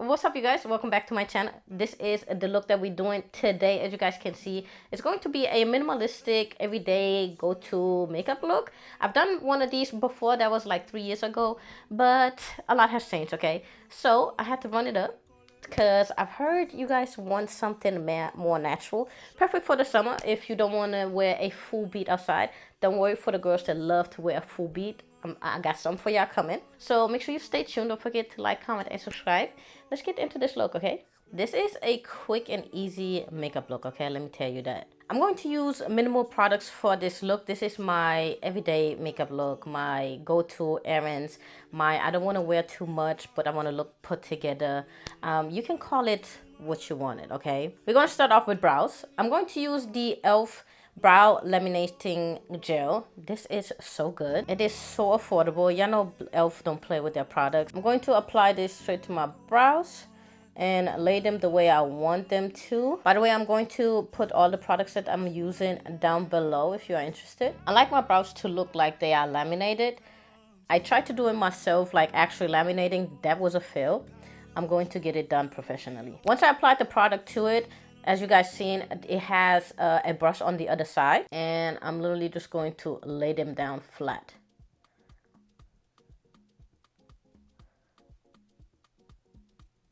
What's up, you guys? Welcome back to my channel. This is the look that we're doing today. As you guys can see, it's going to be a minimalistic everyday go-to makeup look. I've done one of these before. That was like 3 years ago, but a lot has changed. Okay, so I had to run it up because I've heard you guys want something more natural, perfect for the summer. If you don't want to wear a full beat outside, don't worry, for the girls that love to wear a full beat, I got some for y'all coming. So make sure you stay tuned. Don't forget to like, comment, and subscribe. Let's get into this look, okay? This is a quick and easy makeup look, okay? Let me tell you that. I'm going to use minimal products for this look. This is my everyday makeup look, my go-to errands, my I don't want to wear too much, but I want to look put together. You can call it what you want it, okay? We're going to start off with brows. I'm going to use the e.l.f. brow laminating gel. This is so good. It is so affordable. Y'all know e.l.f. don't play with their products. I'm going to apply this straight to my brows and lay them the way I want them to. By the way, I'm going to put all the products that I'm using down below if you are interested. I like my brows to look like they are laminated. I tried to do it myself, like actually laminating. That was a fail. I'm going to get it done professionally. Once I applied the product to it, as you guys seen, it has a brush on the other side, and I'm literally just going to lay them down flat.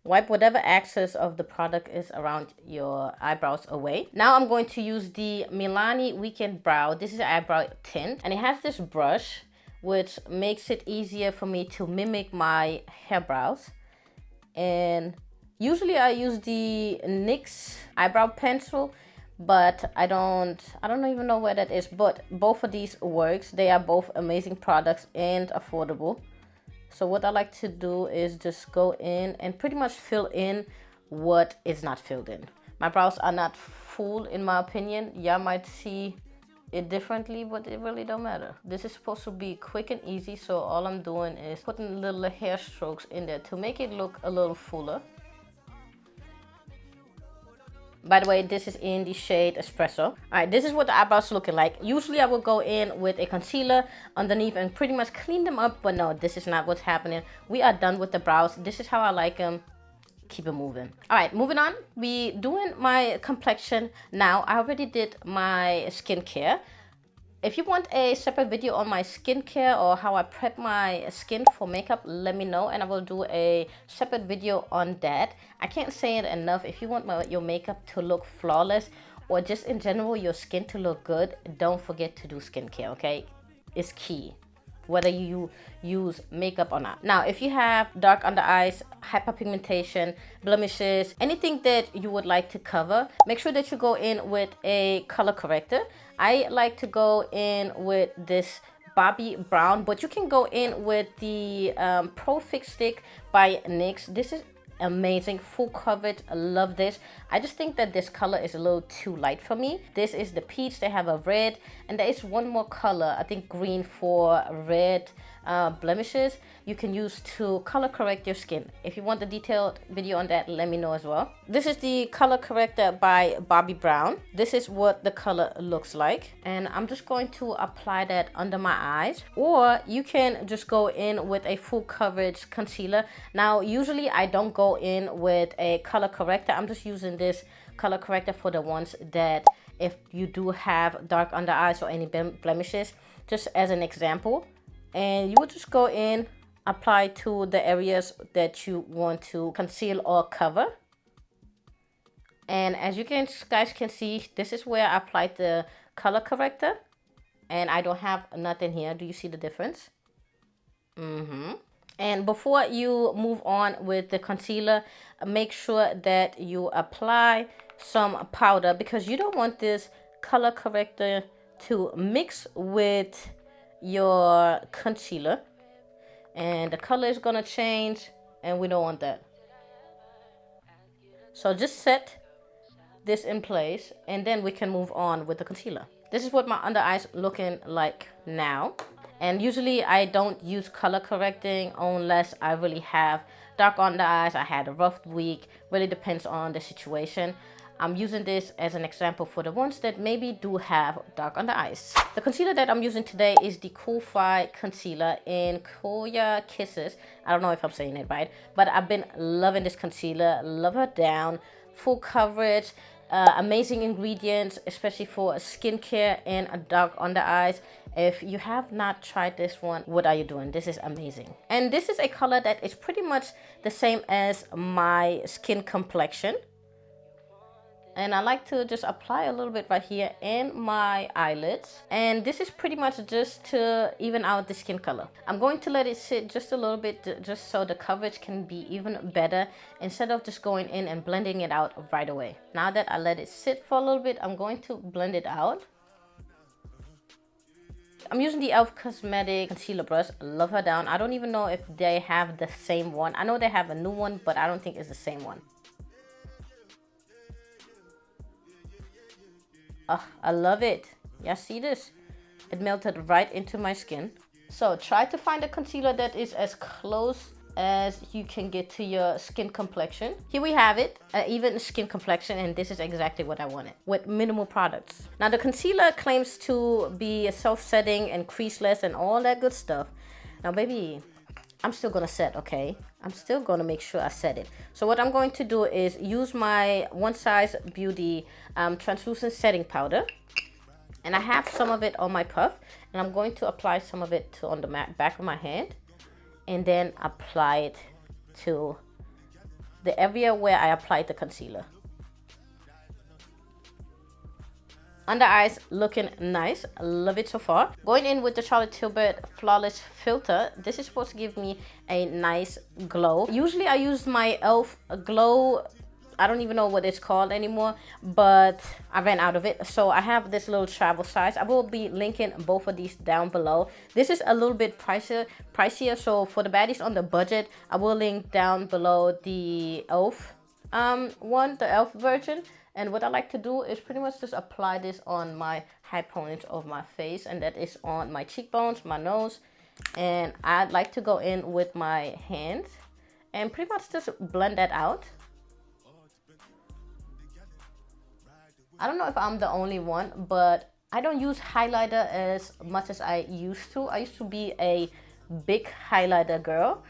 Wipe whatever excess of the product is around your eyebrows away. Now I'm going to use the Milani Weekend brow. This is an eyebrow tint, and it has this brush which makes it easier for me to mimic my hair brows. And usually I use the NYX eyebrow pencil, but I don't even know where that is, but both of these works. They are both amazing products and affordable. So what I like to do is just go in and pretty much fill in what is not filled in. My brows are not full in my opinion. Y'all might see it differently, but it really don't matter. This is supposed to be quick and easy, so all I'm doing is putting little hair strokes in there to make it look a little fuller. By the way, this is in the shade Espresso. All right, this is what the eyebrows looking like. Usually I would go in with a concealer underneath and pretty much clean them up, but no, this is not what's happening. We are done with the brows. This is how I like them. Keep it moving. All right, moving on. We doing my complexion now. I already did my skincare. If you want a separate video on my skincare or how I prep my skin for makeup, let me know and I will do a separate video on that. I can't say it enough. If you want your makeup to look flawless or just in general your skin to look good, don't forget to do skincare, okay? It's key, whether you use makeup or not. Now, if you have dark under eyes, hyperpigmentation, blemishes, anything that you would like to cover, make sure that you go in with a color corrector. I like to go in with this Bobbi brown, but you can go in with the Pro Fix Stick by NYX. This is amazing, full coverage. I love this. I just think that this color is a little too light for me. This is the peach. They have a red, and there is one more color, I think green, for red blemishes. You can use to color correct your skin. If you want the detailed video on that, let me know as well. This is the color corrector by Bobbi Brown. This is what the color looks like, and I'm just going to apply that under my eyes, or you can just go in with a full coverage concealer. Now usually I don't go in with a color corrector. I'm just using this color corrector for the ones that if you do have dark under eyes or any blemishes, just as an example. And you would just go in, apply to the areas that you want to conceal or cover. And as you guys can see, this is where I applied the color corrector, and I don't have nothing here. Do you see the difference? And before you move on with the concealer, make sure that you apply some powder, because you don't want this color corrector to mix with your concealer and the color is gonna change, and we don't want that. So just set this in place and then we can move on with the concealer. This is what my under eyes looking like now. And usually I don't use color correcting unless I really have dark under eyes, I had a rough week, really depends on the situation. I'm using this as an example for the ones that maybe do have dark under eyes. The concealer that I'm using today is the Kulfi concealer in Koya Kisses. I don't know if I'm saying it right, but I've been loving this concealer. Love her down, full coverage, amazing ingredients, especially for skincare and dark under eyes. If you have not tried this one, what are you doing? This is amazing. And this is a color that is pretty much the same as my skin complexion. And I like to just apply a little bit right here in my eyelids. And this is pretty much just to even out the skin color. I'm going to let it sit just a little bit just so the coverage can be even better instead of just going in and blending it out right away. Now that I let it sit for a little bit, I'm going to blend it out. I'm using the e.l.f. Cosmetic concealer brush. Love her down. I don't even know if they have the same one. I know they have a new one, but I don't think it's the same one. I love it. Yeah, see this? It melted right into my skin. So try to find a concealer that is as close as you can get to your skin complexion. Here we have it, even skin complexion, and this is exactly what I wanted with minimal products. Now the concealer claims to be self-setting and creaseless and all that good stuff. Now baby, I'm still gonna set, okay? I'm still gonna make sure I set it. So what I'm going to do is use my One Size Beauty translucent setting powder. And I have some of it on my puff, and I'm going to apply some of it on the back of my hand. And then apply it to the area where I applied the concealer. Under eyes looking nice. Love it so far. Going in with the Charlotte Tilbury Flawless filter. This is supposed to give me a nice glow. Usually I use my e.l.f. glow. I don't even know what it's called anymore, but I ran out of it. So I have this little travel size. I will be linking both of these down below. This is a little bit pricier. So for the baddies on the budget, I will link down below the e.l.f. one, the e.l.f. version. And what I like to do is pretty much just apply this on my high points of my face. And that is on my cheekbones, my nose. And I'd like to go in with my hands and pretty much just blend that out. I don't know if I'm the only one, but I don't use highlighter as much as I used to. I used to be a big highlighter girl.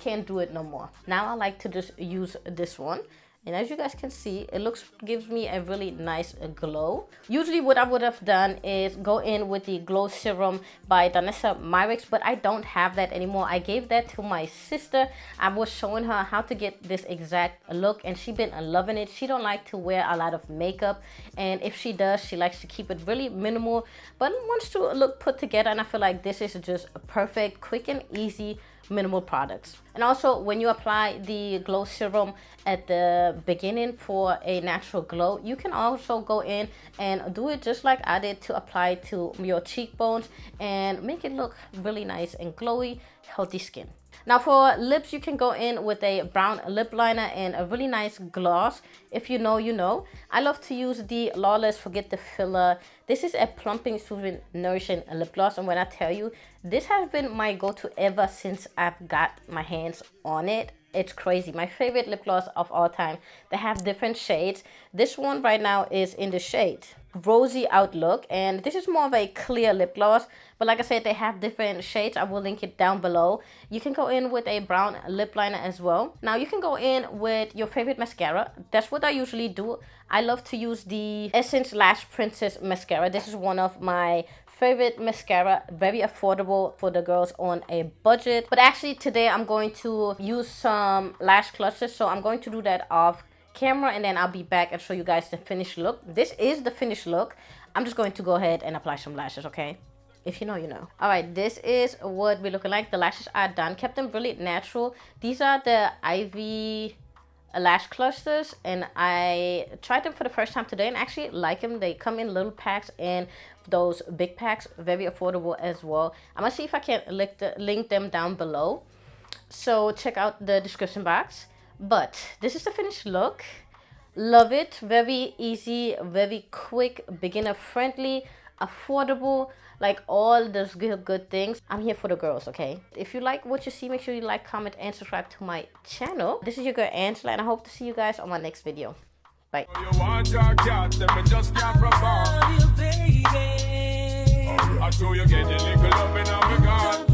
Can't do it no more. Now I like to just use this one. And as you guys can see, it gives me a really nice glow. Usually what I would have done is go in with the Glow Serum by NYX, but I don't have that anymore. I gave that to my sister. I was showing her how to get this exact look, and she's been loving it. She don't like to wear a lot of makeup, and if she does, she likes to keep it really minimal, but wants to look put together. And I feel like this is just a perfect, quick and easy minimal products. And also when you apply the Glow Serum at the beginning for a natural glow, you can also go in and do it just like I did to apply to your cheekbones and make it look really nice and glowy, healthy skin. Now for lips, you can go in with a brown lip liner and a really nice gloss. If you know, you know. I love to use the Lawless Forget the Filler. This is a plumping, soothing, nourishing lip gloss. And when I tell you, this has been my go-to ever since I've got my hands on it. It's crazy. My favorite lip gloss of all time. They have different shades. This one right now is in the shade Rosy Outlook, and this is more of a clear lip gloss, but like I said, they have different shades. I will link it down below. You can go in with a brown lip liner as well. Now you can go in with your favorite mascara. That's what I usually do. I love to use the Essence Lash Princess mascara. This is one of my favorite mascara, very affordable for the girls on a budget. But actually today I'm going to use some lash clusters, so I'm going to do that off camera, and then I'll be back and show you guys the finished look. This is the finished look. I'm just going to go ahead and apply some lashes, okay? If you know, you know. All right, this is what we're looking like. The lashes are done. Kept them really natural. These are the Ivy lash clusters, and I tried them for the first time today and actually like them. They come in little packs and those big packs, very affordable as well. I'm gonna see if I can link them down below, so check out the description box. But this is the finished look. Love it. Very easy, very quick, beginner friendly, affordable, like all those good things. I'm here for the girls, okay? If you like what you see, make sure you like, comment, and subscribe to my channel. This is your girl Angela, and I hope to see you guys on my next video. Bye. You want your cat, me just can't perform. I told you get a little love in our regard.